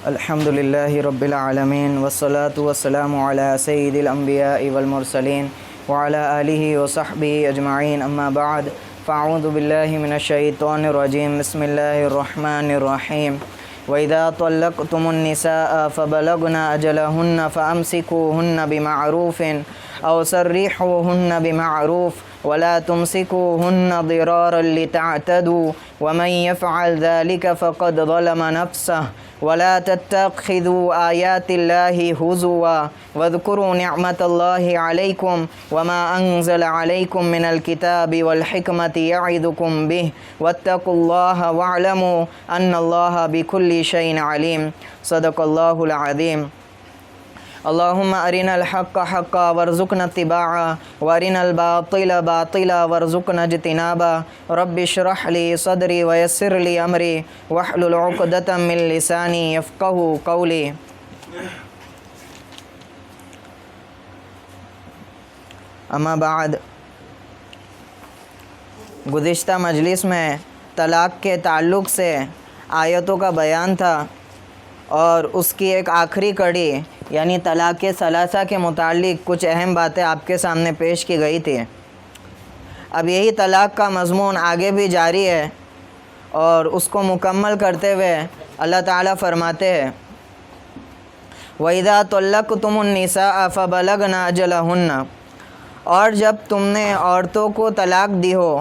الحمد لله رب العالمين والصلاة والسلام على سيد الأنبياء والمرسلين وعلى آله وصحبه أجمعين أما بعد فأعوذ بالله من الشيطان الرجيم بسم الله الرحمن الرحيم وإذا طلقتم النساء فبلغن أجلهن فأمسكوهن بمعروف أو سرحوهن بمعروف ولا تمسكوهن ضرارا لتعتدوا ومن يفعل ذلك فقد ظلم نفسه ولا تتخذوا آيات الله هزوا واذكروا نعمة الله عليكم وما أنزل عليكم من الكتاب والحكمة يعظكم به واتقوا الله واعلموا أن الله بكل شيء عليم صدق الله العظيم اللهم أرنا الحق حقا وارزقنا اتباعه وأرنا الباطل باطلا وارزقنا اجتنابه رب اشرح لي صدري ويسر لي أمري واحلل عقدة من لساني يفقهوا قولي اما بعد گزشتہ مجلس میں طلاق کے تعلق سے آیتوں کا بیان تھا اور اس کی ایک آخری کڑی یعنی طلاق ثلاثہ کے متعلق کچھ اہم باتیں آپ کے سامنے پیش کی گئی تھی۔ اب یہی طلاق کا مضمون آگے بھی جاری ہے اور اس کو مکمل کرتے ہوئے اللہ تعالیٰ فرماتے ہیں وَإِذَا طَلَّقْتُمُ النِّسَاءَ فَبَلَغْنَ أَجَلَهُنَّ، اور جب تم نے عورتوں کو طلاق دی ہو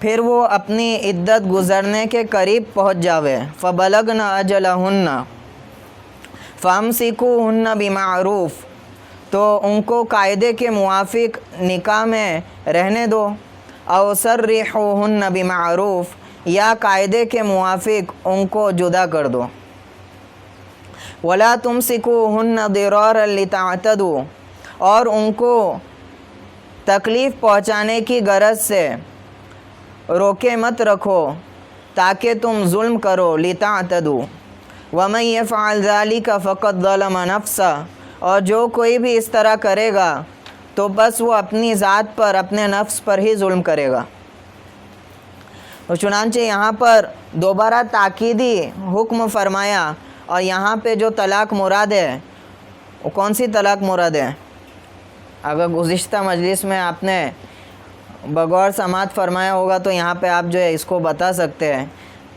پھر وہ اپنی عدت گزرنے کے قریب پہنچ جاوے، فَبَلَغْنَ أَجَلَهُنَّ فَأَمْسِكُوهُنَّ بِمَعْرُوف، تو ان کو قاعدے کے موافق نکاح میں رہنے دو، أَوْ سَرِّحُوهُنَّ بِمَعْرُوف، یا قاعدے کے موافق ان کو جدا کر دو، وَلَا تُمْسِكُوهُنَّ ضِرَارًا لِتَعْتَدُوا، اور ان کو تکلیف پہنچانے کی غرض سے روکے مت رکھو تاکہ تم ظلم کرو، لِتَعْتَدُوا وَمَن يَفْعَلْ ذَلِكَ فَقَدْ ظَلَمَ نَفْسَهُ، اور جو کوئی بھی اس طرح کرے گا تو بس وہ اپنی ذات پر، اپنے نفس پر ہی ظلم کرے گا۔ اور چنانچہ یہاں پر دوبارہ تاکیدی حکم فرمایا، اور یہاں پہ جو طلاق مراد ہے وہ کون سی طلاق مراد ہے؟ اگر گزشتہ مجلس میں آپ نے بغور سماعت فرمایا ہوگا تو یہاں پہ آپ جو ہے اس کو بتا سکتے ہیں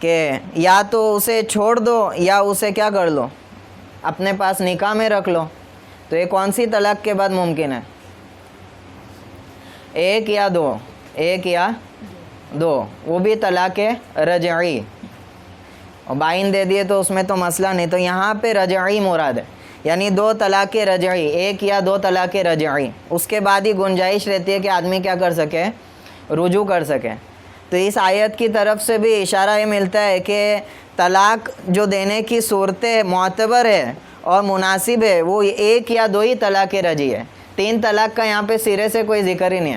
کہ یا تو اسے چھوڑ دو یا اسے کیا کر لو، اپنے پاس نکاح میں رکھ لو۔ تو یہ کون سی طلاق کے بعد ممکن ہے؟ ایک یا دو، ایک یا دو، وہ بھی طلاق رجعی، اور بائن دے دیے تو اس میں تو مسئلہ نہیں، تو یہاں پہ رجعی مراد ہے، یعنی دو طلاق رجعی، ایک یا دو طلاق رجعی، اس کے بعد ہی گنجائش رہتی ہے کہ آدمی کیا کر سکے، رجوع کر سکے۔ تو اس آیت کی طرف سے بھی اشارہ یہ ملتا ہے کہ طلاق جو دینے کی صورتیں معتبر ہے اور مناسب ہے وہ ایک یا دو ہی طلاق رجعی ہے، تین طلاق کا یہاں پہ سرے سے کوئی ذکر ہی نہیں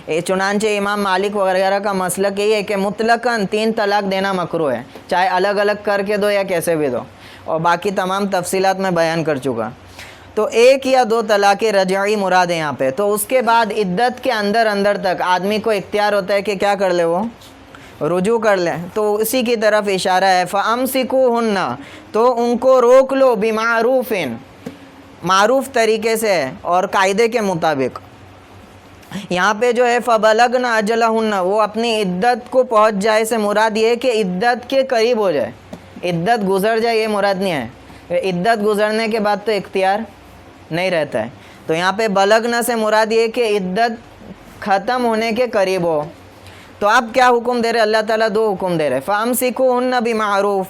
ہے۔ چنانچہ امام مالک وغیرہ کا مسلک یہی ہے کہ مطلقاً تین طلاق دینا مکروہ ہے، چاہے الگ الگ کر کے دو یا کیسے بھی دو، اور باقی تمام تفصیلات میں بیان کر چکا۔ تو ایک یا دو طلاق رجعی مراد ہے یہاں پہ۔ تو اس کے بعد عدت کے اندر تک آدمی کو اختیار ہوتا ہے کہ کیا کر لے، وہ رجوع کر لے، تو اسی کی طرف اشارہ ہے فَأَمْسِكُوهُنَّ، تو ان کو روک لو، بِمَعْرُوفٍ، معروف طریقے سے اور قاعدے کے مطابق۔ یہاں پہ جو ہے فَبَلَغْنَ أَجَلَهُنَّ، وہ اپنی عدت کو پہنچ جائے سے مراد یہ ہے کہ عدت کے قریب ہو جائے، عدت گزر جائے یہ مراد نہیں ہے، عدت گزرنے کے بعد تو اختیار نہیں رہتا ہے۔ تو یہاں پہ بلغنا سے مراد یہ کہ عدت ختم ہونے کے قریب ہو۔ تو اب کیا حکم دے رہے اللہ تعالیٰ؟ دو حکم دے رہے، فَأَمْسِكُوهُنَّ بِمَعْرُوف،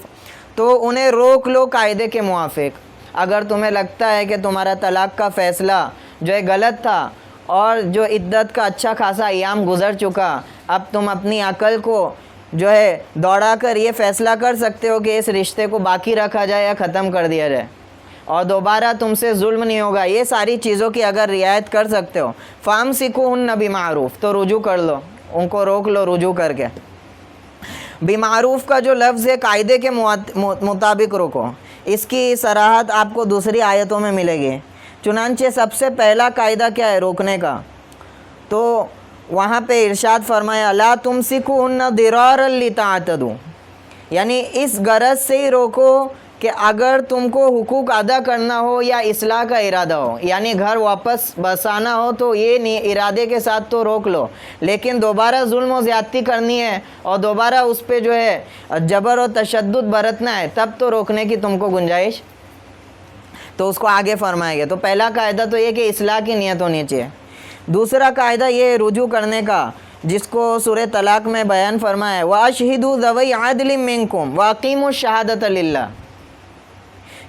تو انہیں روک لو قاعدے کے موافق۔ اگر تمہیں لگتا ہے کہ تمہارا طلاق کا فیصلہ جو ہے غلط تھا اور جو عدت کا اچھا خاصا ایام گزر چکا، اب تم اپنی عقل کو جو ہے دوڑا کر یہ فیصلہ کر سکتے ہو کہ اس رشتے کو باقی رکھا جائے یا ختم کر دیا جائے، اور دوبارہ تم سے ظلم نہیں ہوگا، یہ ساری چیزوں کی اگر رعایت کر سکتے ہو، فَأَمْسِكُوهُنَّ بِمَعْرُوف، تو رجوع کر لو، ان کو روک لو رجوع کر کے۔ بِمَعْرُوف کا جو لفظ ہے قاعدے کے مطابق روکو، اس کی صراحت آپ کو دوسری آیتوں میں ملے گی۔ چنانچہ سب سے پہلا قاعدہ کیا ہے روکنے کا؟ تو وہاں پہ ارشاد فرمایا لا تمسکوهن ضرارا لتعتدوا، یعنی اس غرض سے ہی روکو کہ اگر تم کو حقوق ادا کرنا ہو یا اصلاح کا ارادہ ہو، یعنی گھر واپس بسانا ہو تو یہ ارادے کے ساتھ تو روک لو، لیکن دوبارہ ظلم و زیادتی کرنی ہے اور دوبارہ اس پہ جو ہے جبر و تشدد برتنا ہے، تب تو روکنے کی تم کو گنجائش، تو اس کو آگے فرمائے گا۔ تو پہلا قاعدہ تو یہ کہ اصلاح کی نیت ہونی چاہیے۔ دوسرا قاعدہ یہ رجوع کرنے کا، جس کو سورہ طلاق میں بیان فرمایا ہے، وَأَشْهِدُوا ذَوَيْ عَدْلٍ مِّنْكُمْ وَأَقِيمُوا الشَّهَادَةَ لِلَّهِ،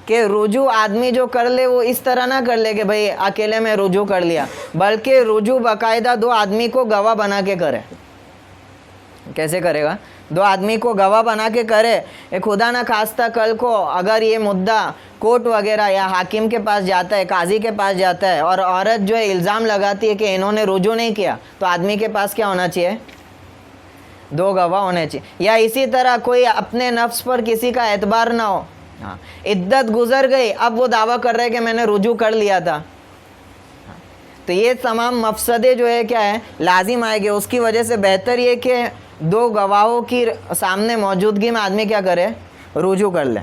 کہ رجوع آدمی جو کر لے وہ اس طرح نہ کر لے کہ بھئی اکیلے میں رجوع کر لیا، بلکہ رجوع باقاعدہ دو آدمی کو گواہ بنا کے کرے۔ کیسے کرے گا؟ دو آدمی کو گواہ بنا کے کرے۔ خدا نہ خواستہ کل کو اگر یہ مدعا کورٹ وغیرہ یا حاکم کے پاس جاتا ہے، قاضی کے پاس جاتا ہے اور عورت جو ہے الزام لگاتی ہے کہ انہوں نے رجوع نہیں کیا، تو آدمی کے پاس کیا ہونا چاہیے؟ دو گواہ ہونے چاہیے۔ یا اسی طرح کوئی اپنے نفس پر کسی کا اعتبار نہ ہو، عدت گزر گئی، اب وہ دعویٰ کر رہے کہ میں نے رجوع کر لیا تھا، تو یہ تمام مفسدے جو ہے کیا ہے لازم آئے گے۔ اس کی وجہ سے بہتر یہ کہ دو گواہوں کی سامنے موجودگی میں آدمی کیا کرے؟ رجوع کر لے۔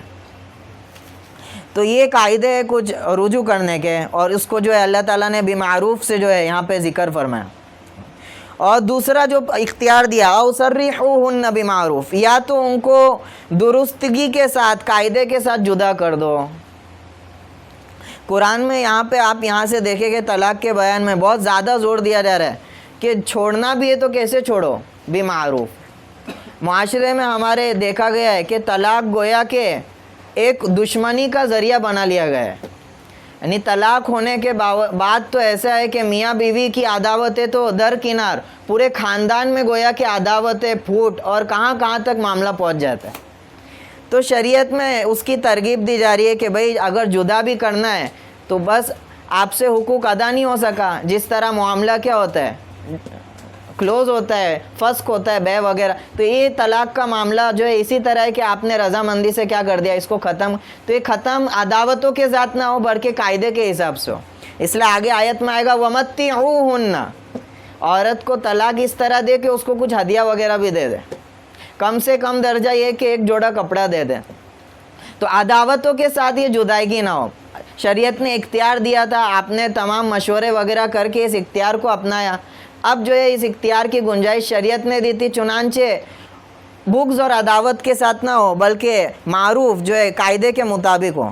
تو یہ قاعدے ہیں کچھ رجوع کرنے کے، اور اس کو جو ہے اللہ تعالیٰ نے بمعروف سے جو ہے یہاں پہ ذکر فرمایا۔ اور دوسرا جو اختیار دیا، او سرحوہن بمعروف، یا تو ان کو درستگی کے ساتھ، قاعدے کے ساتھ جدا کر دو۔ قرآن میں یہاں پہ آپ یہاں سے دیکھیں کہ طلاق کے بیان میں بہت زیادہ زور دیا جا رہا ہے کہ چھوڑنا بھی ہے تو کیسے چھوڑو؟ بمعروف۔ معاشرے میں ہمارے دیکھا گیا ہے کہ طلاق گویا کہ ایک دشمنی کا ذریعہ بنا لیا گیا ہے، یعنی طلاق ہونے کے بعد تو ایسا ہے کہ میاں بیوی کی عداوتیں تو درکنار، پورے خاندان میں گویا کہ عداوتیں پھوٹ اور کہاں کہاں تک معاملہ پہنچ جاتا ہے۔ تو شریعت میں اس کی ترغیب دی جا رہی ہے کہ بھئی اگر جدا بھی کرنا ہے تو بس آپ سے حقوق ادا نہیں ہو سکا، جس طرح معاملہ کیا ہوتا ہے کلوز ہوتا ہے، فسخ ہوتا ہے، بے وغیرہ، تو یہ طلاق کا معاملہ جو ہے اسی طرح ہے کہ آپ نے رضامندی سے کیا کر دیا، اس کو ختم۔ تو یہ ختم عداوتوں کے ذات نہ ہو بلکہ قاعدے کے حساب سے ہو، اس لیے آگے آیت میں آئے گا وَمَتِّعُوهُنَّ، عورت کو طلاق اس طرح دے کہ اس کو کچھ ہدیہ وغیرہ بھی دے دے، کم سے کم درجہ یہ کہ ایک جوڑا کپڑا دے دے، تو عداوتوں کے ساتھ یہ جدائیگی نہ ہو۔ شریعت نے اختیار دیا تھا، آپ نے تمام مشورے وغیرہ کر کے اس اختیار کو اپنایا، اب جو ہے اس اختیار کی گنجائش شریعت نے دی تھی، چنانچہ بغض اور عداوت کے ساتھ نہ ہو بلکہ معروف جو ہے قاعدے کے مطابق ہو۔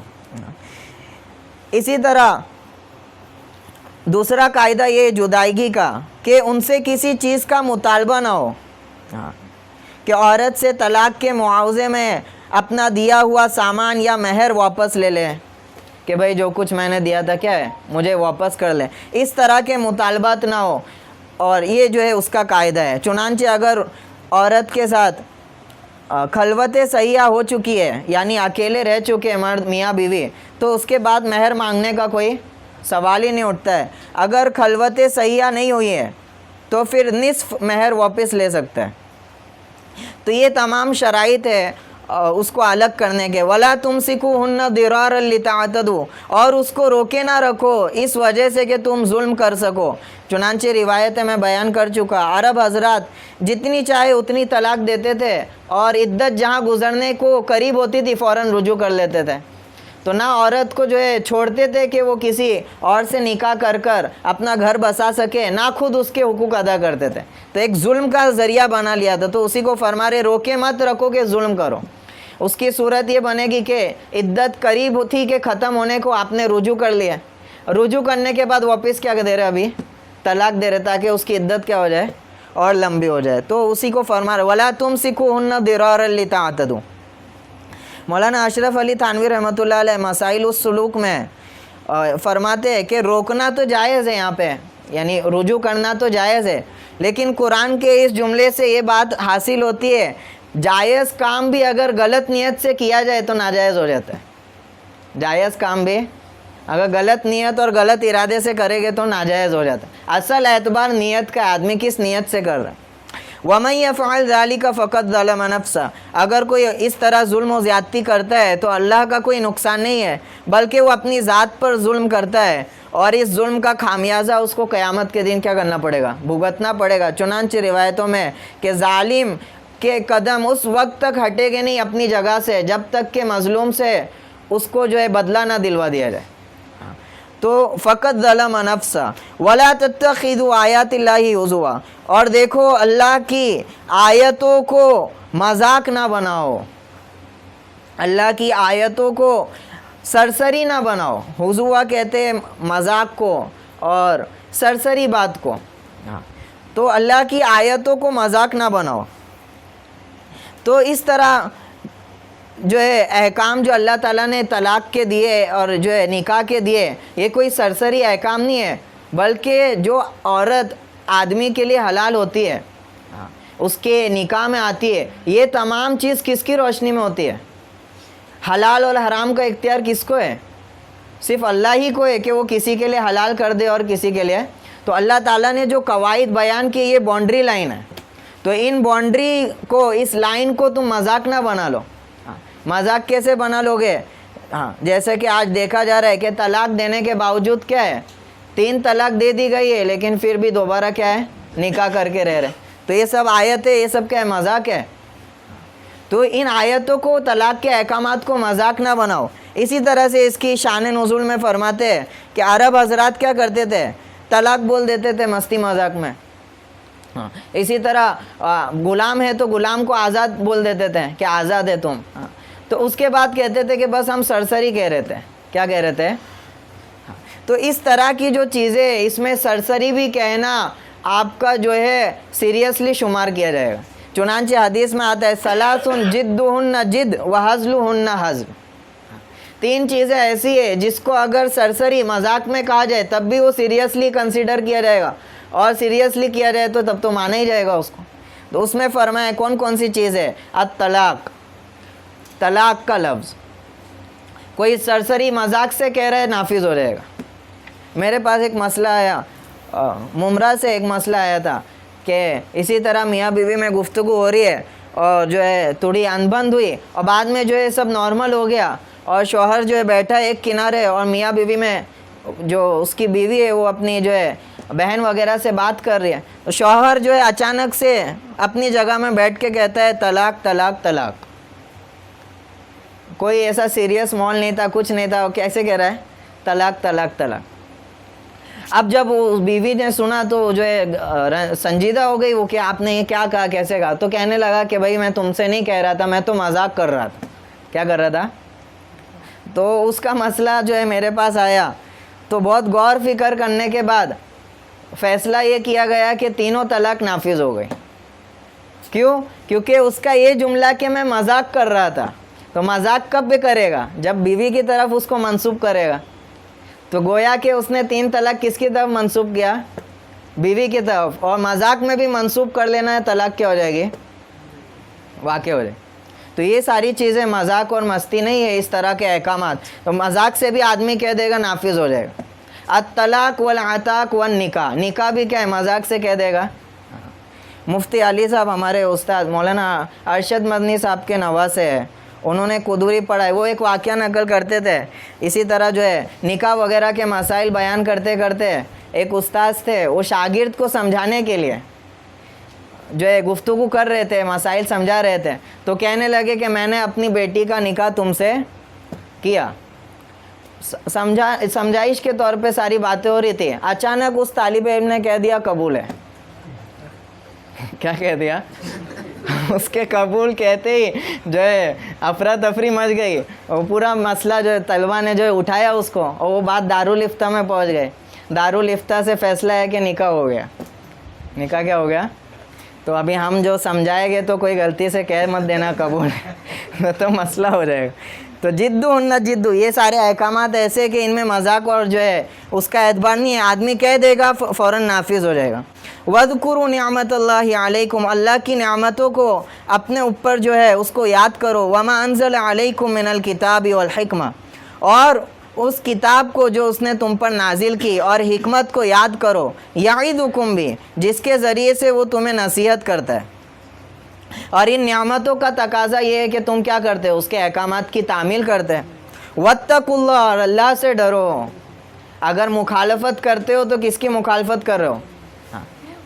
اسی طرح دوسرا قاعدہ یہ جدائیگی کا کہ ان سے کسی چیز کا مطالبہ نہ ہو، کہ عورت سے طلاق کے معاوضے میں اپنا دیا ہوا سامان یا مہر واپس لے لے، کہ بھئی جو کچھ میں نے دیا تھا کیا ہے مجھے واپس کر لیں، اس طرح کے مطالبات نہ ہو، اور یہ جو ہے اس کا قاعدہ ہے۔ چنانچہ اگر عورت کے ساتھ خلوت صحیحہ ہو چکی ہے، یعنی اکیلے رہ چکے مرد میاں بیوی، تو اس کے بعد مہر مانگنے کا کوئی سوال ہی نہیں اٹھتا ہے۔ اگر خلوت صحیحہ نہیں ہوئی ہے تو پھر نصف مہر واپس لے سکتا ہے۔ تو یہ تمام شرائط ہے اس کو الگ کرنے کے۔ وَلَا تُمْسِكُوهُنَّ ضِرَارًا لِتَعْتَدُوا، اور اس کو روکے نہ رکھو اس وجہ سے کہ تم ظلم کر سکو۔ چنانچہ روایت میں بیان کر چکا، عرب حضرات جتنی چاہے اتنی طلاق دیتے تھے، اور عدت جہاں گزرنے کو قریب ہوتی تھی فوراً رجوع کر لیتے تھے، تو نہ عورت کو جو ہے چھوڑتے تھے کہ وہ کسی اور سے نکاح کر کر اپنا گھر بسا سکے، نہ خود اس کے حقوق ادا کرتے تھے، تو ایک ظلم کا ذریعہ بنا لیا تھا۔ تو اسی کو فرما رہے روکے مت رکھو کہ ظلم کرو۔ اس کی صورت یہ بنے گی کہ عدت قریب تھی کہ ختم ہونے کو، آپ نے رجوع کر لیا، رجوع کرنے کے بعد واپس کیا دے رہے ابھی طلاق دے رہے تاکہ اس کی عدت کیا ہو جائے اور لمبی ہو جائے۔ تو اسی کو فرما رہے وَلَا تُمْسِكُوهُنَّ ضِرَارًا لِتَعْتَدُوا۔ مولانا اشرف علی تھانوی رحمۃ اللہ علیہ مسائل السلوک میں فرماتے ہیں کہ روکنا تو جائز ہے، یہاں پہ یعنی رجوع کرنا تو جائز ہے، لیکن قرآن کے اس جملے سے یہ بات حاصل ہوتی ہے جائز کام بھی اگر غلط نیت سے کیا جائے تو ناجائز ہو جاتا ہے۔ جائز کام بھی اگر غلط نیت اور غلط ارادے سے کرے گے تو ناجائز ہو جاتا ہے۔ اصل اعتبار نیت کا، آدمی کس نیت سے کر رہا ہے۔ وَمَن يَفْعَلْ ذَلِكَ فَقَدْ ظَلَمَ نَفْسَهُ، اگر کوئی اس طرح ظلم و زیادتی کرتا ہے تو اللہ کا کوئی نقصان نہیں ہے بلکہ وہ اپنی ذات پر ظلم کرتا ہے، اور اس ظلم کا خامیازہ اس کو قیامت کے دن کیا کرنا پڑے گا، بھگتنا پڑے گا۔ چنانچہ روایتوں میں کہ ظالم کہ قدم اس وقت تک ہٹے گے نہیں اپنی جگہ سے جب تک کہ مظلوم سے اس کو جو ہے بدلہ نہ دلوا دیا جائے. تو فقط ظلم نفسا ولا تتخذوا آیات اللہ ہزوا، اور دیکھو اللہ کی آیتوں کو مذاق نہ بناؤ، اللہ کی آیتوں کو سرسری نہ بناؤ. ہزوا کہتے ہیں مذاق کو اور سرسری بات کو. تو اللہ کی آیتوں کو مذاق نہ بناؤ. تو اس طرح جو ہے احکام جو اللہ تعالیٰ نے طلاق کے دیے اور جو ہے نکاح کے دیے، یہ کوئی سرسری احکام نہیں ہے، بلکہ جو عورت آدمی کے لیے حلال ہوتی ہے، اس کے نکاح میں آتی ہے، یہ تمام چیز کس کی روشنی میں ہوتی ہے؟ حلال اور حرام کا اختیار کس کو ہے؟ صرف اللہ ہی کو ہے کہ وہ کسی کے لیے حلال کر دے اور کسی کے لیے. تو اللہ تعالیٰ نے جو قواعد بیان کی، یہ باؤنڈری لائن ہے. تو ان باؤنڈری کو، اس لائن کو تم مذاق نہ بنا لو. مذاق کیسے بنا لو گے؟ جیسے کہ آج دیکھا جا رہا ہے کہ طلاق دینے کے باوجود کیا ہے، 3 طلاق دے دی گئی ہے لیکن پھر بھی دوبارہ کیا ہے، نکاح کر کے رہ رہے. تو یہ سب آیت ہے، یہ سب کیا ہے، مذاق ہے. تو ان آیتوں کو، طلاق کے احکامات کو مذاق نہ بناؤ. اسی طرح سے اس کی شان نزول میں فرماتے ہیں کہ عرب حضرات کیا کرتے تھے، طلاق بول دیتے تھے مستی مذاق میں. اسی طرح غلام ہے تو غلام کو آزاد بول دیتے تھے کہ آزاد ہے تم. تو اس کے بعد کہتے تھے کہ بس ہم سرسری کہہ رہے تھے. کیا کہہ رہے تھے؟ تو اس طرح کی جو چیزیں، اس میں سرسری بھی کہنا آپ کا جو ہے سیریسلی شمار کیا جائے گا. چنانچہ حدیث میں آتا ہے ثلاث جدہن جد وحزلہن حزل. 3 چیزیں ایسی ہے جس کو اگر سرسری مذاق میں کہا جائے تب بھی وہ سیریسلی کنسیڈر کیا جائے گا، اور سیریسلی کیا جائے تو تب تو مانا ہی جائے گا اس کو. تو اس میں فرمایا کون کون سی چیز ہے؟ الطلاق، طلاق کا لفظ کوئی سرسری مذاق سے کہہ رہا ہے نافذ ہو جائے گا. میرے پاس ایک مسئلہ آیا، ممرہ سے ایک مسئلہ آیا تھا کہ اسی طرح میاں بیوی میں گفتگو ہو رہی ہے اور جو ہے تھوڑی انبن ہوئی اور بعد میں جو ہے سب نارمل ہو گیا، اور شوہر جو ہے بیٹھا ایک کنارے اور میاں بیوی میں جو اس کی بیوی ہے وہ اپنی جو ہے بہن وغیرہ سے بات کر رہی ہے. تو شوہر جو ہے اچانک سے اپنی جگہ میں بیٹھ کے کہتا ہے طلاق طلاق طلاق. کوئی ایسا سیریس ماحول نہیں تھا، کچھ نہیں تھا، وہ کیسے کہہ رہا ہے؟ طلاق طلاق طلاق. اب جب وہ بیوی نے سنا تو جو ہے سنجیدہ ہو گئی وہ کہ آپ نے یہ کیا کہا، کیسے کہا. تو کہنے لگا کہ بھائی میں تم سے نہیں کہہ رہا تھا، میں تو مذاق کر رہا تھا. کیا کر رہا تھا؟ تو اس کا مسئلہ جو ہے میرے پاس آیا تو بہت غور فکر کرنے کے بعد فیصلہ یہ کیا گیا کہ تینوں طلاق نافذ ہو گئی. کیوں؟ کیونکہ اس کا یہ جملہ کہ میں مذاق کر رہا تھا. تو مذاق کب بھی کرے گا؟ جب بیوی کی طرف اس کو منسوب کرے گا. تو گویا کہ اس نے 3 طلاق کس کی طرف منسوب کیا؟ بیوی کی طرف. اور مذاق میں بھی منسوب کر لینا ہے، طلاق کیا ہو جائے گی؟ واقع ہو جائے. تو یہ ساری چیزیں مذاق اور مستی نہیں ہے، اس طرح کے احکامات. تو مذاق سے بھی آدمی کہہ دے گا نافذ ہو جائے گا. الطلاق والعتاق والنکاح، نکاح بھی کیا ہے؟ مذاق سے کہہ دے گا. مفتی علی صاحب ہمارے استاد مولانا ارشد مدنی صاحب کے نواسے ہیں، انہوں نے قدوری پڑھا ہے. وہ ایک واقعہ نقل کرتے تھے، اسی طرح جو ہے نکاح وغیرہ کے مسائل بیان کرتے کرتے ایک استاد تھے، وہ شاگرد کو سمجھانے کے لیے جو ہے گفتگو کر رہے تھے، مسائل سمجھا رہے تھے. تو کہنے لگے کہ میں نے اپنی بیٹی کا نکاح تم سے کیا. سمجھائش کے طور پہ ساری باتیں ہو رہی تھی. اچانک اس طالب علم نے کہہ دیا قبول ہے. کیا کہہ دیا؟ اس کے قبول کہتے ہی جو ہے افراتفری مچ گئی. وہ پورا مسئلہ جو ہے طلبہ نے جو ہے اٹھایا اس کو، اور وہ بات دارالفتہ میں پہنچ گئے. دارالفتہ سے فیصلہ ہے کہ نکاح ہو گیا. نکاح کیا ہو گیا؟ تو ابھی ہم جو سمجھائیں گے تو کوئی غلطی سے کہہ مت دینا قبول ہے تو مسئلہ ہو جائے گا. تو جدو نہ جدو، یہ سارے احکامات ایسے کہ ان میں مذاق اور جو ہے اس کا اعتبار نہیں ہے. آدمی کہہ دے گا فوراً نافذ ہو جائے گا. وَاذْكُرُوا نِعْمَةَ اللَّهِ عَلَيْكُمْ، اللہ کی نعمتوں کو اپنے اوپر جو ہے اس کو یاد کرو. وَمَا أَنزَلَ عَلَيْكُمْ مِنَ الْكِتَابِ وَالْحِكْمَةِ، اور اس کتاب کو جو اس نے تم پر نازل کی اور حکمت کو یاد کرو. یعظکم بھی، جس کے ذریعے سے وہ تمہیں نصیحت کرتا ہے. اور ان نعمتوں کا تقاضا یہ ہے کہ تم کیا کرتے ہو؟ اس کے احکامات کی تعمیل کرتے ہیں. واتقوا اللہ، اور اللہ سے ڈرو. اگر مخالفت کرتے ہو تو کس کی مخالفت کر رہے ہو؟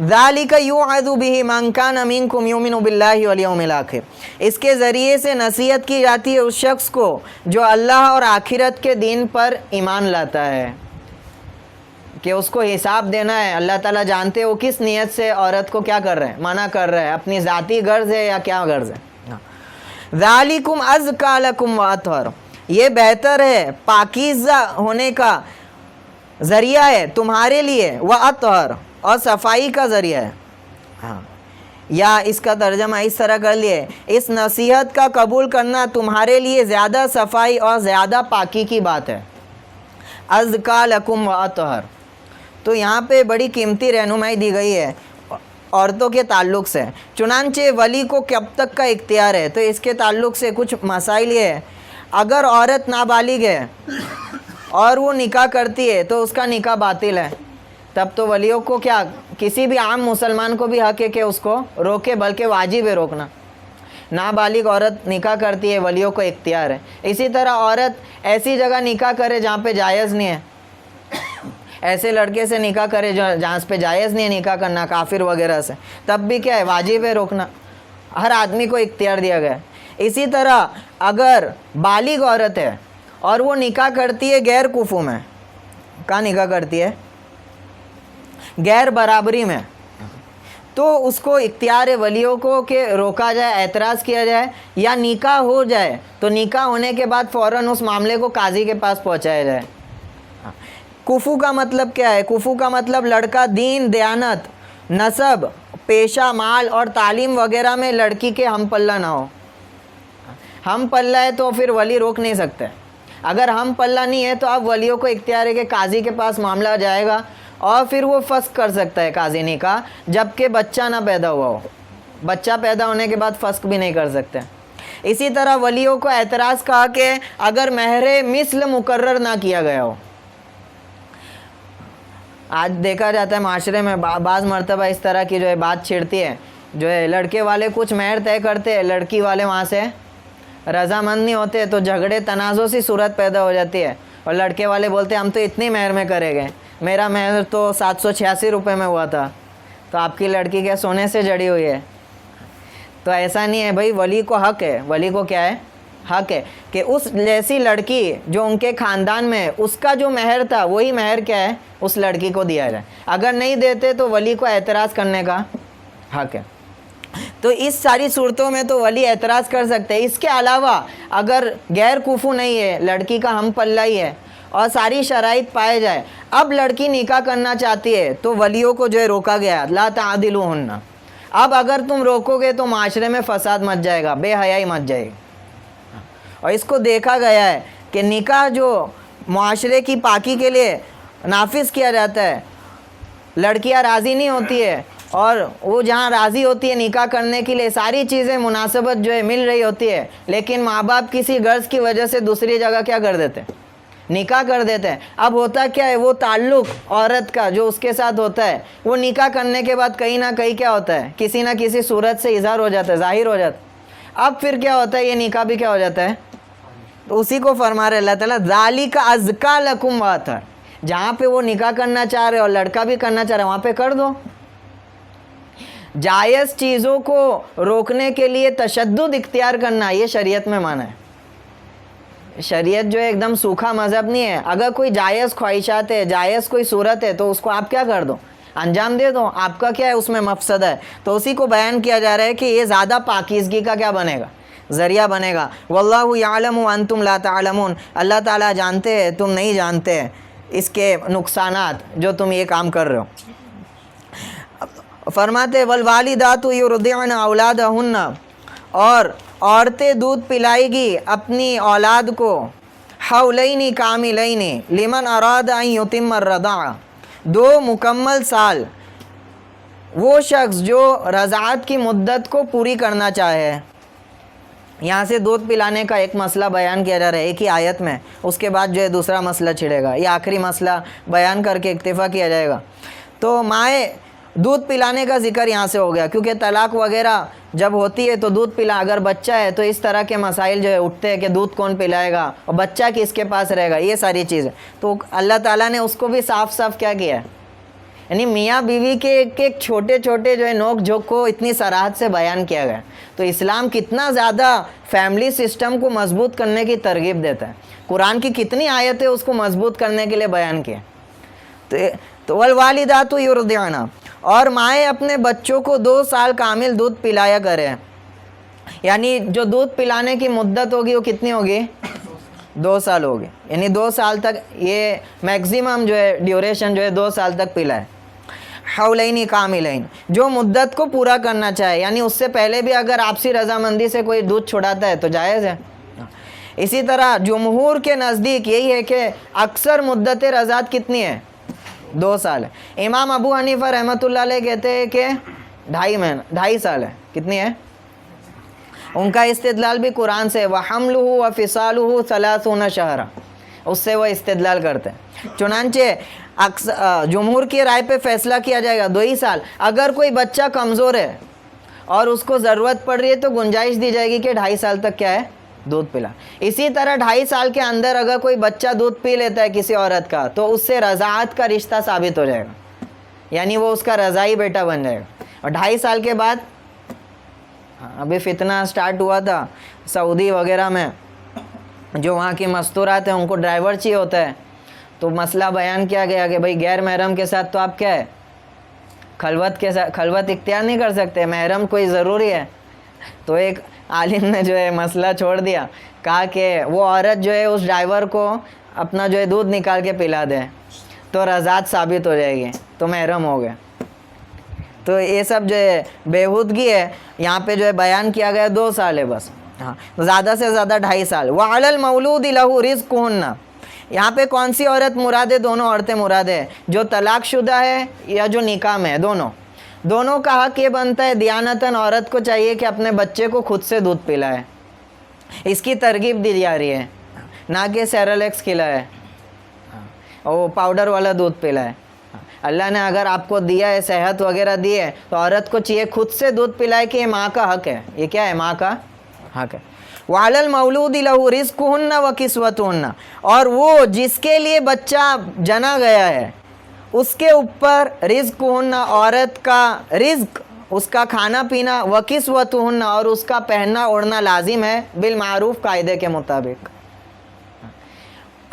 ذالک یوعظ بہ من کان منکم یؤمن باللہ والیوم الآخر، اس کے ذریعے سے نصیحت کی جاتی ہے اس شخص کو جو اللہ اور آخرت کے دین پر ایمان لاتا ہے، کہ اس کو حساب دینا ہے۔ اللہ تعالیٰ جانتے وہ کس نیت سے عورت کو کیا کر رہے ہیں، منع کر رہے ہیں، اپنی ذاتی غرض ہے یا کیا غرض ہے۔ ذالکم ازکیٰ لکم واطہر، یہ بہتر ہے، پاکیزہ ہونے کا ذریعہ ہے تمہارے لیے، واطہر، اور صفائی کا ذریعہ ہے۔ ہاں، یا اس کا ترجمہ اس طرح کر لیے، اس نصیحت کا قبول کرنا تمہارے لیے زیادہ صفائی اور زیادہ پاکی کی بات ہے۔ ازکیٰ لکم واطہر، تو یہاں پہ بڑی قیمتی رہنمائی دی گئی ہے عورتوں کے تعلق سے۔ چنانچہ ولی کو کب تک کا اختیار ہے، تو اس کے تعلق سے کچھ مسائل یہ ہے، اگر عورت نابالغ ہے اور وہ نکاح کرتی ہے تو اس کا نکاح باطل ہے، تب تو ولیوں کو کیا، کسی بھی عام مسلمان کو بھی حق ہے کہ اس کو روکے، بلکہ واجب ہے روکنا۔ نابالغ عورت نکاح کرتی ہے، ولیوں کو اختیار ہے۔ اسی طرح عورت ایسی جگہ نکاح کرے جہاں پہ جائز نہیں ہے، ایسے لڑکے سے نکاح کرے جہاں پہ جائز نہیں ہے نکاح کرنا، کافر وغیرہ سے، تب بھی کیا ہے، واجب ہے روکنا۔ ہر آدمی کو اختیار دیا گیا ہے۔ اسی طرح اگر بالغ عورت ہے اور وہ نکاح کرتی ہے غیر کفو میں، کہاں نکاح کرتی ہے، غیر برابری میں، تو اس کو اختیار ہے ولیوں کو کہ روکا جائے، اعتراض کیا جائے، یا نکاح ہو جائے تو نکاح ہونے کے بعد فوراً اس معاملے کو قاضی کے پاس پہنچایا جائے۔ کفو کا مطلب کیا ہے؟ کفو کا مطلب لڑکا دین، دیانت، نسب، پیشہ، مال اور تعلیم وغیرہ میں لڑکی کے ہم پلہ نہ ہو۔ ہم پلہ ہے تو پھر ولی روک نہیں سکتے۔ اگر ہم پلہ نہیں ہے تو اب ولیوں کو اختیار ہے کہ قاضی کے پاس معاملہ جائے گا اور پھر وہ فسخ کر سکتا ہے قاضی نکاح، جب کہ بچہ نہ پیدا ہوا ہو۔ بچہ پیدا ہونے کے بعد فسخ بھی نہیں کر سکتے۔ اسی طرح ولیوں کو اعتراض کہا کہ اگر مہر مثل مقرر نہ کیا گیا ہو۔ آج دیکھا جاتا ہے معاشرے میں بعض مرتبہ اس طرح کی جو ہے بات چھڑتی ہے، جو ہے لڑکے والے کچھ مہر طے کرتے ہیں، لڑکی والے وہاں سے رضامند نہیں ہوتے، تو جھگڑے تنازع سی صورت پیدا ہو جاتی ہے، اور لڑکے والے بولتے ہیں ہم تو اتنی مہر میں کرے گئے، میرا مہر تو 786 روپے میں ہوا تھا، تو آپ کی لڑکی کیا سونے سے جڑی ہوئی ہے؟ تو ایسا نہیں ہے بھائی، ولی کو حق ہے، ولی کو کیا ہے، حق ہے کہ اس جیسی لڑکی جو ان کے خاندان میں اس کا جو مہر تھا وہی مہر کیا ہے اس لڑکی کو دیا جائے۔ اگر نہیں دیتے تو ولی کو اعتراض کرنے کا حق ہے۔ تو اس ساری صورتوں میں تو ولی اعتراض کر سکتے ہیں۔ اس کے علاوہ اگر غیر کفو نہیں ہے، لڑکی کا ہم پلہ ہی ہے اور ساری شرائط پائے جائے، اب لڑکی نکاح کرنا چاہتی ہے تو ولیوں کو جو ہے روکا گیا، لا تعدلوہن۔ اب اگر تم روکو گے تو معاشرے میں فساد مچ جائے گا، بے حیائی مچ جائے گی۔ اور اس کو دیکھا گیا ہے کہ نکاح جو معاشرے کی پاکی کے لیے نافذ کیا جاتا ہے، لڑکیاں راضی نہیں ہوتی ہے اور وہ جہاں راضی ہوتی ہے نکاح کرنے کے لیے ساری چیزیں مناسبت جو ہے مل رہی ہوتی ہے، لیکن ماں باپ کسی غرض کی وجہ سے دوسری جگہ کیا کر دیتے ہیں، نکاح کر دیتے ہیں۔ اب ہوتا کیا ہے، وہ تعلق عورت کا جو اس کے ساتھ ہوتا ہے وہ نکاح کرنے کے بعد کہیں نہ کہیں کیا ہوتا ہے، کسی نہ کسی صورت سے اظہار ہو جاتا ہے، ظاہر ہو جاتا ہے۔ اب پھر کیا ہوتا ہے، یہ نکاح بھی کیا ہو جاتا ہے، تو اسی کو فرما رہے اللہ تعالیٰ ذالک ازکیٰ لکم واطہر، جہاں پہ وہ نکاح کرنا چاہ رہے اور لڑکا بھی کرنا چاہ رہے وہاں پہ کر دو۔ جائز چیزوں کو روکنے کے لیے تشدد اختیار کرنا یہ شریعت میں منع ہے۔ شریعت جو ہے ایک دم سوکھا مذہب نہیں ہے۔ اگر کوئی جائز خواہشات ہے، جائز کوئی صورت ہے تو اس کو آپ کیا کر دو، انجام دے دو، آپ کا کیا ہے اس میں مفسدہ ہے۔ تو اسی کو بیان کیا جا رہا ہے کہ یہ زیادہ پاکیزگی کا کیا بنے گا، ذریعہ بنے گا۔ واللہ یعلم وانتم لا تعلمون، اللہ تعالیٰ جانتے ہیں تم نہیں جانتے اس کے نقصانات جو تم یہ کام کر رہے ہو۔ فرماتے والوالدات یرضعن اولادہن، اور عورتیں دودھ پلائے گی اپنی اولاد کو حولین کاملین لمن اراد ان یتم الرضاعہ، 2 مکمل سال وہ شخص جو رضاعت کی مدت کو پوری کرنا چاہے۔ یہاں سے دودھ پلانے کا ایک مسئلہ بیان کیا جا رہا ہے ایک ہی آیت میں، اس کے بعد جو ہے دوسرا مسئلہ چھڑے گا، یہ آخری مسئلہ بیان کر کے اکتفا کیا جائے گا۔ تو مائیں دودھ پلانے کا ذکر یہاں سے ہو گیا، کیونکہ طلاق وغیرہ جب ہوتی ہے تو دودھ پلا، اگر بچہ ہے تو اس طرح کے مسائل جو ہے اٹھتے ہیں کہ دودھ کون پلائے گا اور بچہ کس کے پاس رہے گا، یہ ساری چیزیں۔ تو اللہ تعالیٰ نے اس کو بھی صاف صاف کیا کیا ہے، یعنی میاں بیوی کے ایک چھوٹے چھوٹے جو ہے نوک جھوک کو اتنی صراحت سے بیان کیا گیا. تو اسلام کتنا زیادہ فیملی سسٹم کو مضبوط کرنے کی ترغیب دیتا ہے. قرآن کی کتنی آیتیں اس کو مضبوط کرنے کے لیے بیان کیے. تو والوالدات یرضعن، اور مائیں اپنے بچوں کو 2 سال کامل دودھ پلایا کریں. یعنی جو دودھ پلانے کی مدت ہوگی وہ کتنی ہوگی؟ 2 سال ہوگی. یعنی 2 سال تک، یہ میکزیمم جو ہے ڈیوریشن جو ہے 2 سال تک پلائے. حولین کاملین، جو مدت کو پورا کرنا چاہے. یعنی اس سے پہلے بھی اگر آپسی رضامندی سے کوئی دودھ چھڑاتا ہے تو جائز ہے. اسی طرح جمہور کے نزدیک یہی ہے کہ اکثر مدت رضاعت کتنی ہے؟ 2 سال ہے. امام ابو حنیفہ رحمۃ اللہ علیہ کہتے ہیں کہ 2.5 سال ہے. کتنی ہے؟ ان کا استدلال بھی قرآن سے وَحَمْلُهُ وَفِصَالُهُ 30 شہرا، اس سے وہ استدلال کرتے ہیں. چنانچہ جمہور کی رائے پہ فیصلہ کیا جائے گا 2 ہی سال. اگر کوئی بچہ کمزور ہے اور اس کو ضرورت پڑ رہی ہے تو گنجائش دی جائے گی کہ 2.5 سال تک کیا ہے؟ دودھ پلا. اسی طرح 2.5 سال کے اندر اگر کوئی بچہ دودھ پی لیتا ہے کسی عورت کا تو اس سے رضاعت کا رشتہ ثابت ہو جائے گا. یعنی وہ اس کا رضاعی بیٹا بن جائے گا. اور 2.5 سال کے بعد ابھی فتنہ سٹارٹ ہوا تھا سعودی وغیرہ میں، جو وہاں کی مستورات ہیں ان کو ڈرائیور چاہیے ہوتا ہے. تو مسئلہ بیان کیا گیا کہ بھائی غیر محرم کے ساتھ تو آپ کیا ہے؟ خلوت اختیار نہیں کر سکتے، محرم کوئی ضروری ہے. تو ایک عالم نے جو ہے مسئلہ چھوڑ دیا، کہا کہ وہ عورت جو ہے اس ڈرائیور کو اپنا جو ہے دودھ نکال کے پلا دے تو رضاعت ثابت ہو جائے گی، تو محرم ہو گئے. تو یہ سب جو ہے بےہودگی ہے. یہاں پہ جو ہے بیان کیا گیا 2 سال ہے بس. ہاں، زیادہ سے زیادہ 2.5 سال. وَعَلَى الْمَوْلُودِ لَهُ رِزْقُهُنَّ، یہاں پہ کون سی عورت مراد ہے؟ دونوں عورتیں مراد ہے، جو طلاق شدہ ہے یا جو نکاح میں ہے. دونوں کا حق یہ بنتا ہے دیانتاً عورت کو چاہیے کہ اپنے بچے کو خود سے دودھ پلائے. اس کی ترغیب دی جا رہی ہے، نہ کہ سیرلیکس کھلائے اور پاؤڈر والا دودھ پلائے. اللہ نے اگر آپ کو دیا ہے، صحت وغیرہ دی ہے، تو عورت کو چاہیے خود سے دودھ پلائے کہ یہ ماں کا حق ہے. یہ کیا ہے؟ ماں کا حق ہے. وَعَلَى الْمَوْلُودِ لَهُ رِزْقُهُنَّ وَكِسْوَتُهُنَّ، اور وہ جس کے لیے بچہ جنا گیا ہے اس کے اوپر رزقُهُنَّ، عورت کا رزق، اس کا کھانا پینا، وَكِسْوَتُهُنَّ، اور اس کا پہننا اوڑھنا لازم ہے بالمعروف، قاعدے کے مطابق.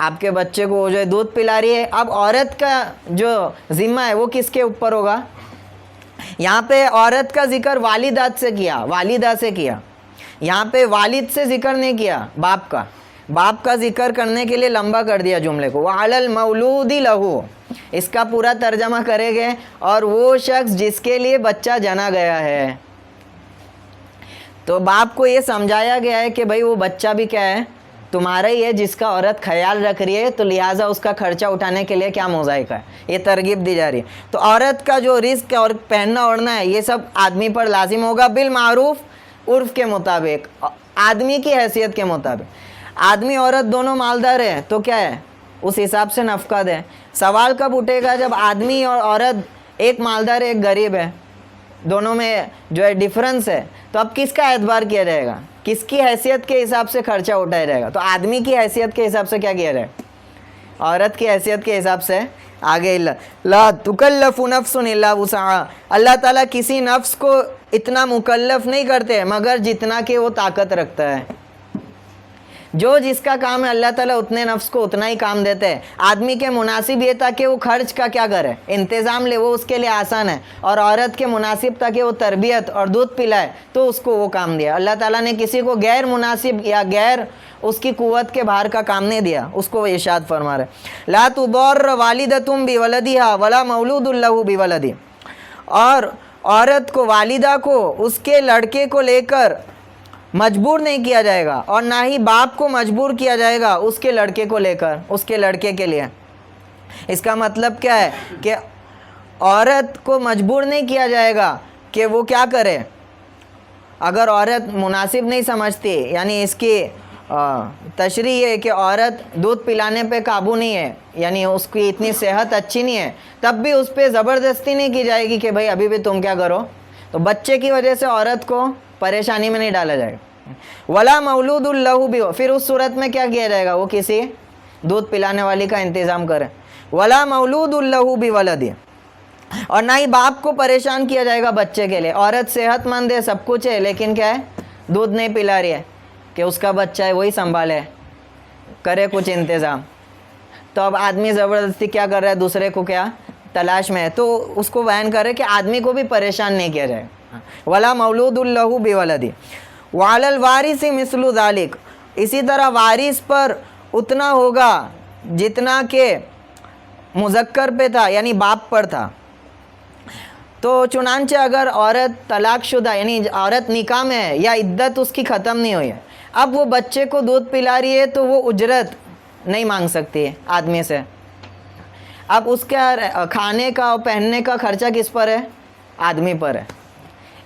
آپ کے بچے کو وہ جو ہے دودھ پلا رہی ہے، اب عورت کا جو ذمہ ہے وہ کس کے اوپر ہوگا؟ یہاں پہ عورت کا ذکر والدات سے کیا، والدہ سے کیا. یہاں پہ والد سے ذکر نہیں کیا، باپ کا ذکر کرنے کے لیے لمبا کر دیا جملے کو. وَعَلَى الْمَوْلُودِ لَهُ، اس کا پورا ترجمہ کرے گے، اور وہ شخص جس کے لیے بچہ جنا گیا ہے. تو باپ کو یہ سمجھایا گیا ہے کہ بھائی وہ بچہ بھی کیا ہے؟ تمہارا ہی ہے، جس کا عورت خیال رکھ رہی ہے، تو لہٰذا اس کا خرچہ اٹھانے کے لیے کیا مذائقہ ہے. یہ ترغیب دی جا رہی ہے. تو عورت کا جو رزق اور پہننا اوڑھنا ہے یہ سب آدمی پر لازم ہوگا بالمعروف، عرف کے مطابق، آدمی کی حیثیت کے مطابق. آدمی عورت دونوں مالدار ہیں تو کیا ہے؟ اس حساب سے نفقہ دیں. سوال کب اٹھے گا؟ جب آدمی اور عورت ایک مالدار ہے ایک غریب ہے، دونوں میں جو ہے ڈیفرنس ہے، تو اب کس کا اعتبار کیا جائے گا؟ کس کی حیثیت کے حساب سے خرچہ اٹھایا جائے گا؟ تو آدمی کی حیثیت کے حساب سے کیا کیا جائے گا؟ عورت کی حیثیت کے حساب سے. آگے لا تکلف نفس الا وسعها، اللہ تعالیٰ کسی نفس کو اتنا مکلف نہیں کرتے مگر جتنا کہ وہ طاقت رکھتا ہے. جو جس کا کام ہے اللہ تعالیٰ اتنے نفس کو اتنا ہی کام دیتے ہیں. آدمی کے مناسب یہ تھا کہ وہ خرچ کا کیا کرے، انتظام لے، وہ اس کے لیے آسان ہے. اور عورت کے مناسب تھا کہ وہ تربیت اور دودھ پلائے، تو اس کو وہ کام دیا. اللہ تعالیٰ نے کسی کو غیر مناسب یا غیر اس کی قوت کے باہر کا کام نہیں دیا. اس کو ارشاد فرما رہے لا تضار والدۃ بولدها ولا مولود له بولدہ، اور عورت کو، والدہ کو اس کے لڑکے کو لے کر مجبور نہیں کیا جائے گا، اور نہ ہی باپ کو مجبور کیا جائے گا اس کے لڑکے کو لے کر، اس کے لڑکے کے لیے. اس کا مطلب کیا ہے کہ عورت کو مجبور نہیں کیا جائے گا کہ وہ کیا کرے. اگر عورت مناسب نہیں سمجھتی، یعنی اس کی تشریح یہ ہے کہ عورت دودھ پلانے پہ قابو نہیں ہے، یعنی اس کی اتنی صحت اچھی نہیں ہے، تب بھی اس پہ زبردستی نہیں کی جائے گی کہ بھائی ابھی بھی تم کیا کرو. تو بچے کی وجہ سے عورت کو پریشانی میں نہیں ڈالا جائے گا. ولا مولود له بھی، پھر اس صورت میں کیا کیا جائے گا؟ وہ کسی دودھ پلانے والی کا انتظام کرے. ولا مولود له بولد، اور نہ ہی باپ کو پریشان کیا جائے گا بچے کے لیے. عورت صحت مند ہے, سب کچھ ہے, لیکن کیا ہے, دودھ نہیں پلا رہی ہے کہ اس کا بچہ ہے وہی سنبھالے, کرے کچھ انتظام. تو اب آدمی زبردستی کیا کر رہا ہے, دوسرے کو کیا تلاش میں ہے. تو اس کو بیان کر رہے کہ آدمی کو بھی پریشان نہیں کیا جائے. ولا مولود لہ بولدی وعلی الوارث مثل ذلک, اسی طرح وارث پر اتنا ہوگا جتنا کہ مذکر پہ تھا, یعنی باپ پر تھا. تو چنانچہ اگر عورت طلاق شدہ, یعنی عورت نکاح میں ہے یا عدت اس کی ختم نہیں ہوئی ہے, اب وہ بچے کو دودھ پلا رہی ہے, تو وہ اجرت نہیں مانگ سکتی ہے آدمی سے. اب اس کا کھانے کا اور پہننے کا خرچہ کس پر ہے, آدمی پر ہے.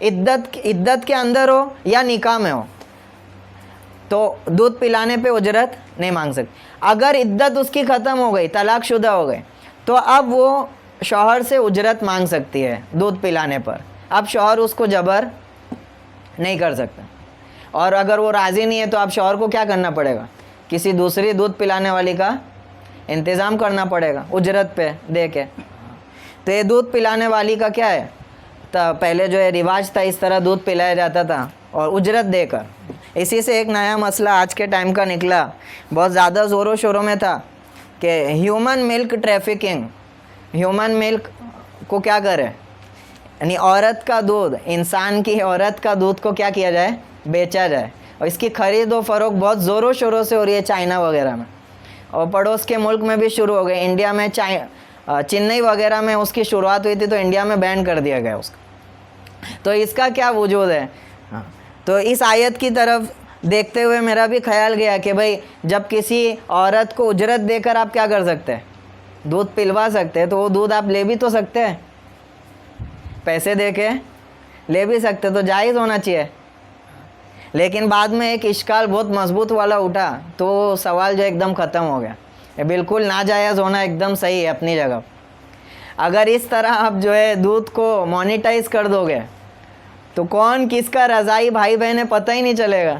عدت کے اندر ہو یا نکاح میں ہو تو دودھ پلانے پہ اجرت نہیں مانگ سکتی. اگر عدت اس کی ختم ہو گئی, طلاق شدہ ہو گئی, تو اب وہ شوہر سے اجرت مانگ سکتی ہے دودھ پلانے پر. اب شوہر اس کو جبر نہیں کر سکتا, اور اگر وہ راضی نہیں ہے تو اب شوہر کو کیا کرنا پڑے گا, کسی دوسری دودھ پلانے والی کا انتظام کرنا پڑے گا اجرت پہ دے کے. تو یہ دودھ پلانے والی کا کیا ہے, پہلے جو ہے رواج تھا, اس طرح دودھ پلایا جاتا تھا اور اجرت دے کر. اسی سے ایک نیا مسئلہ آج کے ٹائم کا نکلا, بہت زیادہ زور و شوروں میں تھا, کہ ہیومن ملک ٹریفکنگ. ہیومن ملک کو کیا کرے, یعنی عورت کا دودھ, انسان کی عورت کا دودھ کو کیا کیا جائے, بیچا جائے. اور اس کی خرید و فروخت بہت زور و شوروں سے ہو رہی ہے چائنا وغیرہ میں, اور پڑوس کے ملک میں بھی شروع ہو گئے. انڈیا میں چنئی وغیرہ میں اس کی شروعات ہوئی تھی, تو انڈیا میں بین کر دیا گیا اس کا. تو اس کا کیا وجود ہے. تو اس آیت کی طرف دیکھتے ہوئے میرا بھی خیال گیا کہ بھئی جب کسی عورت کو اجرت دے کر آپ کیا کر سکتے ہیں, دودھ پلوا سکتے ہیں, تو وہ دودھ آپ لے بھی تو سکتے ہیں, پیسے دے کے لے بھی سکتے, تو جائز ہونا چاہیے. لیکن بعد میں ایک اشکال بہت مضبوط والا اٹھا, تو سوال جو ایک دم ختم ہو گیا. یہ بالکل ناجائز ہونا ایک دم صحیح ہے اپنی جگہ. اگر اس طرح آپ جو ہے دودھ کو مونیٹائز کر دو گے تو کون کس کا رضائی بھائی بہنیں پتہ ہی نہیں چلے گا.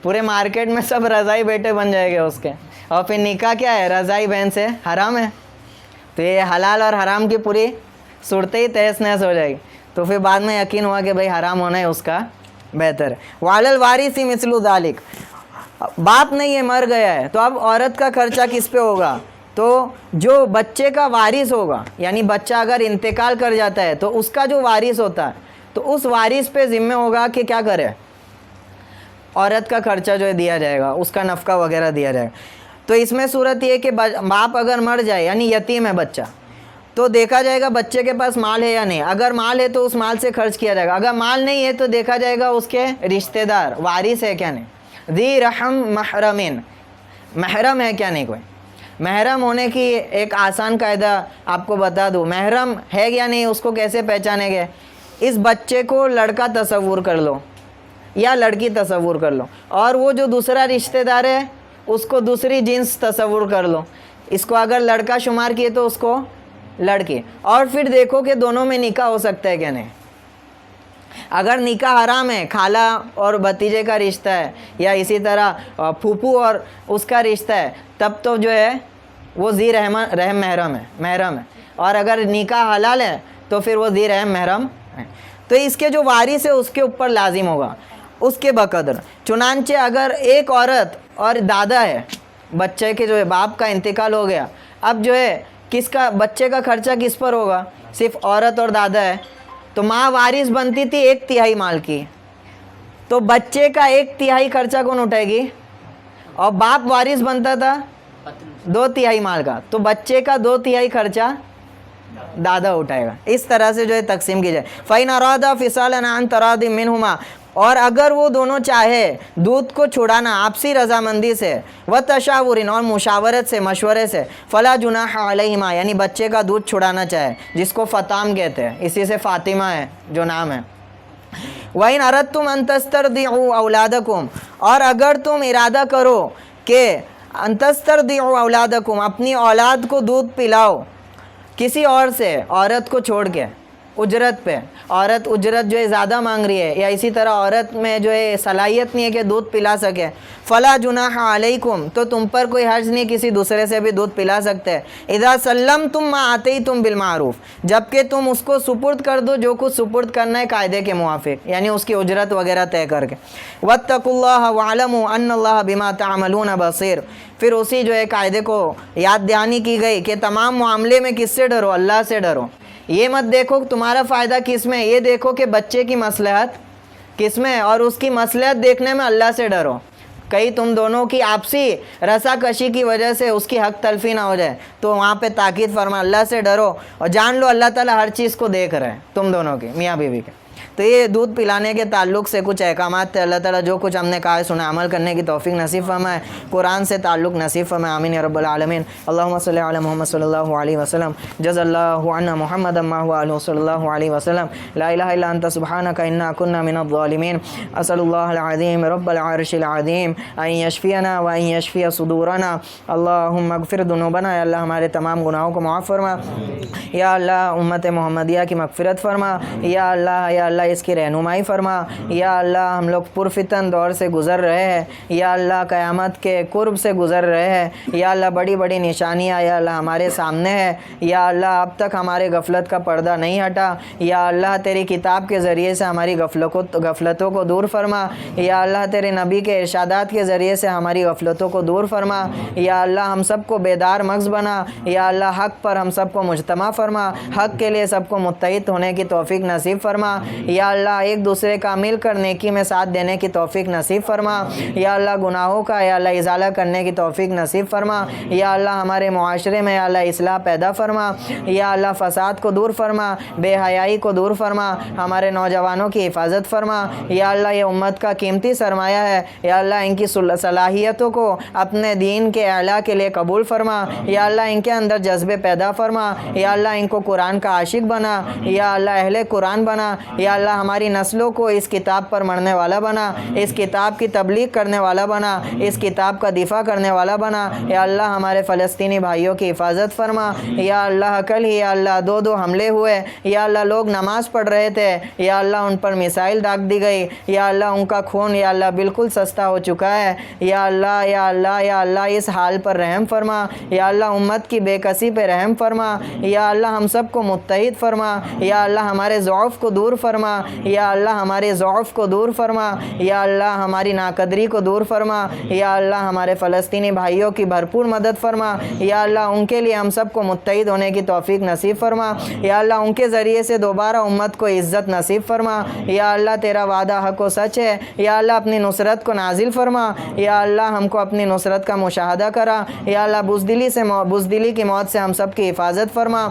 پورے مارکیٹ میں سب رضائی بیٹے بن جائے گے اس کے. اور پھر نکاح کیا ہے, رضائی بہن سے حرام ہے. تو یہ حلال اور حرام کی پوری صورتیں ہی تہس نہس ہو جائے گی. تو پھر بعد میں یقین ہوا کہ بھئی حرام ہونا ہے اس کا بہتر ہے. وعلی الوارث مثل ذلک, باپ نہیں ہے, مر گیا ہے, تو اب عورت کا خرچہ کس پہ ہوگا, تو جو بچے کا وارث ہوگا, یعنی بچہ اگر انتقال کر جاتا ہے تو اس کا جو وارث ہوتا ہے, تو اس وارث پہ ذمہ ہوگا کہ کیا کرے, عورت کا خرچہ جو ہے دیا جائے گا, اس کا نفقہ وغیرہ دیا جائے گا. تو اس میں صورت یہ ہے کہ باپ اگر مر جائے, یعنی یتیم ہے بچہ, تو دیکھا جائے گا بچے کے پاس مال ہے یا نہیں. اگر مال ہے تو اس مال سے خرچ کیا جائے گا. اگر مال نہیں ہے تو دیکھا جائے گا اس کے رشتہ دار وارث ہے کیا نہیں. ذی رحم محرمین, محرم ہے کیا نہیں کوئی. محرم ہونے کی ایک آسان قاعدہ آپ کو بتا دوں, محرم ہے یا نہیں اس کو کیسے پہچانیں گے. اس بچے کو لڑکا تصور کر لو یا لڑکی تصور کر لو, اور وہ جو دوسرا رشتہ دار ہے اس کو دوسری جنس تصور کر لو. اس کو اگر لڑکا شمار کیے تو اس کو لڑکی, اور پھر دیکھو کہ دونوں میں نکاح ہو سکتا ہے کہ نہیں. اگر نکاح حرام ہے, خالہ اور بھتیجے کا رشتہ ہے, یا اسی طرح پھوپھو اور اس کا رشتہ ہے, تب تو جو ہے وہ ذی رحم محرم ہے. اور اگر نکاح حلال ہے تو پھر وہ ذی رحم محرم ہے. تو اس کے جو وارث ہے اس کے اوپر لازم ہوگا اس کے بقدر. چنانچہ اگر ایک عورت اور دادا ہے, بچے کے جو ہے باپ کا انتقال ہو گیا, اب جو ہے کس کا بچے کا خرچہ کس پر ہوگا, صرف عورت اور دادا ہے, تو ماں وارث بنتی تھی 1/3 مال کی, تو بچے کا 1/3 خرچہ کون اٹھائے گی, اور باپ وارث بنتا تھا 2/3 مال کا, تو بچے کا 2/3 خرچہ دادا اٹھائے گا. اس طرح سے جو ہے تقسیم کی جائے. فَإِنْ أَرَادَا فِصَالًا عَنْ تَرَاضٍ مِّنْهُمَا, اور اگر وہ دونوں چاہے دودھ کو چھڑانا آپسی رضامندی سے, وَتَشَاوُرٍ, اور مشاورت سے, مشورے سے, فَلَا جُنَاحَ عَلَيْهِمَا, یعنی بچے کا دودھ چھڑانا چاہے, جس کو فطام کہتے ہیں, اسی سے فاطمہ ہے جو نام ہے. وَإِنْ أَرَدْتُمْ أَن تَسْتَرْضِعُوا أَوْلَادَكُمْ, اور اگر تم ارادہ کرو کہ أَن تَسْتَرْضِعُوا أَوْلَادَكُمْ, اپنی اولاد کو دودھ پلاؤ کسی اور سے, عورت کو چھوڑ کے, اجرت پہ، عورت اجرت جو ہے زیادہ مانگ رہی ہے، یا اسی طرح عورت میں جو ہے صلاحیت نہیں ہے کہ دودھ پلا سکے، فلا جناح علیکم، تو تم پر کوئی حرج نہیں کسی دوسرے سے بھی دودھ پلا سکتے ہیں، اذا سلمتم ما آتیتم بالمعروف، جبکہ تم اس کو سپرد کر دو جو کچھ سپرد کرنا ہے قاعدے کے موافق، یعنی اس کی اجرت وغیرہ طے کر کے، واتقوا اللہ واعلموا ان اللہ بما تعملون بصیر، پھر اسی جو ہے قاعدے کو یاد دہانی کی گئی کہ تمام معاملے میں کس سے ڈرو؟ اللہ سے ڈرو، یہ مت دیکھو تمہارا فائدہ کس میں، یہ دیکھو کہ بچے کی مصلحت کس میں، اور اس کی مصلحت دیکھنے میں اللہ سے ڈرو، کہیں تم دونوں کی آپسی رسا کشی کی وجہ سے اس کی حق تلفی نہ ہو جائے، تو وہاں پہ تاکید فرما اللہ سے ڈرو، اور جان لو اللہ تعالیٰ ہر چیز کو دیکھ رہے ہیں تم دونوں کی، میاں بیوی کے۔ تو یہ دودھ پلانے کے تعلق سے کچھ احکامات تھے۔ اللہ تعالیٰ جو کچھ ہم نے کہا ہے سنا عمل کرنے کی توفیق نصیب فرمائے، قرآن سے تعلق نصیب فرمائے، آمین یا رب العالمین۔ اللہم صلی علی محمد صلی اللہ علیہ وسلم، جز اللہ عنا محمد ما هو آلہ صلی اللہ علیہ وسلم، لا الہ الا انت سبحانک انا کنا من الظالمین۔ اسأل اللہ العظیم رب العرش العظیم ان یشفینا و ان یشفی صدورنا، اللہم اغفر ذنوبنا، یا اللہ ہمارے تمام گناہوں کو معاف فرما، یا اللہ امت محمدیہ کی مغفرت فرما، یا اللہ اس کی رہنمائی فرما، یا اللہ ہم لوگ پرفتن دور سے گزر رہے ہیں، یا اللہ قیامت کے قرب سے گزر رہے ہیں، یا اللہ بڑی بڑی نشانیاں یا اللہ ہمارے سامنے ہے، یا اللہ اب تک ہمارے غفلت کا پردہ نہیں ہٹا، یا اللہ تیری کتاب کے ذریعے سے ہماری غفلتوں کو دور فرما، یا اللہ تیرے نبی کے ارشادات کے ذریعے سے ہماری غفلتوں کو دور فرما، یا اللہ ہم سب کو بیدار مغز بنا، یا اللہ حق پر ہم سب کو مجتمع فرما، حق کے لیے سب کو متحد ہونے کی توفیق نصیب فرما، یا اللہ ایک دوسرے کا مل کر نیکی میں ساتھ دینے کی توفیق نصیب فرما، یا اللہ گناہوں کا یا اللہ ازالہ کرنے کی توفیق نصیب فرما، یا اللہ ہمارے معاشرے میں یا اللہ اصلاح پیدا فرما، یا اللہ فساد کو دور فرما، بے حیائی کو دور فرما، ہمارے نوجوانوں کی حفاظت فرما، یا اللہ یہ امت کا قیمتی سرمایہ ہے، یا اللہ ان کی صلاحیتوں کو اپنے دین کے اعلیٰ کے لیے قبول فرما، یا اللہ ان کے اندر جذبے پیدا فرما، یا اللہ ان کو قرآن کا عاشق بنا، یا اللہ اہل قرآن بنا، یا اللہ ہماری نسلوں کو اس کتاب پر مرنے والا بنا، اس کتاب کی تبلیغ کرنے والا بنا، اس کتاب کا دفاع کرنے والا بنا، یا اللہ ہمارے فلسطینی بھائیوں کی حفاظت فرما، یا اللہ کل ہی یا اللہ دو حملے ہوئے، یا اللہ لوگ نماز پڑھ رہے تھے، یا اللہ ان پر میسائل داغ دی گئی، یا اللہ ان کا خون یا اللہ بالکل سستا ہو چکا ہے، یا اللہ یا اللہ یا اللہ اس حال پر رحم فرما، یا اللہ امت کی بے کسی پہ رحم فرما، یا اللہ ہم سب کو متحد فرما، یا اللہ ہمارے ضعف کو دور فرما، یا اللہ ہمارے ضعف کو دور فرما، یا اللہ ہماری ناقدری کو دور فرما، یا اللہ ہمارے فلسطینی بھائیوں کی بھرپور مدد فرما، یا اللہ ان کے لیے ہم سب کو متحد ہونے کی توفیق نصیب فرما، یا اللہ ان کے ذریعے سے دوبارہ امت کو عزت نصیب فرما، یا اللہ تیرا وعدہ حق و سچ ہے، یا اللہ اپنی نصرت کو نازل فرما، یا اللہ ہم کو اپنی نصرت کا مشاہدہ کرا، یا اللہ بزدلی کی موت سے ہم سب کی حفاظت فرما،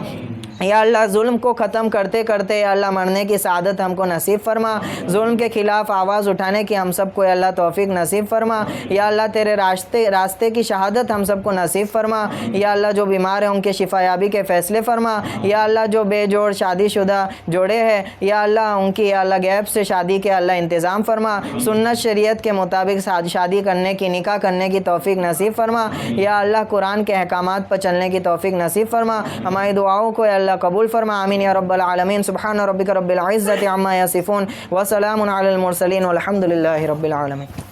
یا اللہ ظلم کو ختم کرتے کرتے یا اللہ مرنے کی سعادت ہم کو نصیب فرما، ظلم کے خلاف آواز اٹھانے کی ہم سب کو یا اللہ توفیق نصیب فرما، یا اللہ تیرے راستے کی شہادت ہم سب کو نصیب فرما، یا اللہ جو بیمار ہیں ان کے شفا یابی کے فیصلے فرما، یا اللہ جو بے جوڑ شادی شدہ جوڑے ہیں یا اللہ ان کی یا اللہ غیب سے شادی کے اللہ انتظام فرما، سنت شریعت کے مطابق شادی کرنے کی نکاح کرنے کی توفیق نصیب فرما، یا اللہ قرآن کے احکامات پر چلنے کی توفیق نصیب فرما، ہماری دعاؤں کو یا اللہ قبول فرما، آمین یا رب العالمین۔ سبحان ربک رب العزت عما یصفون وسلام علی المرسلین والحمد للہ رب العالمین۔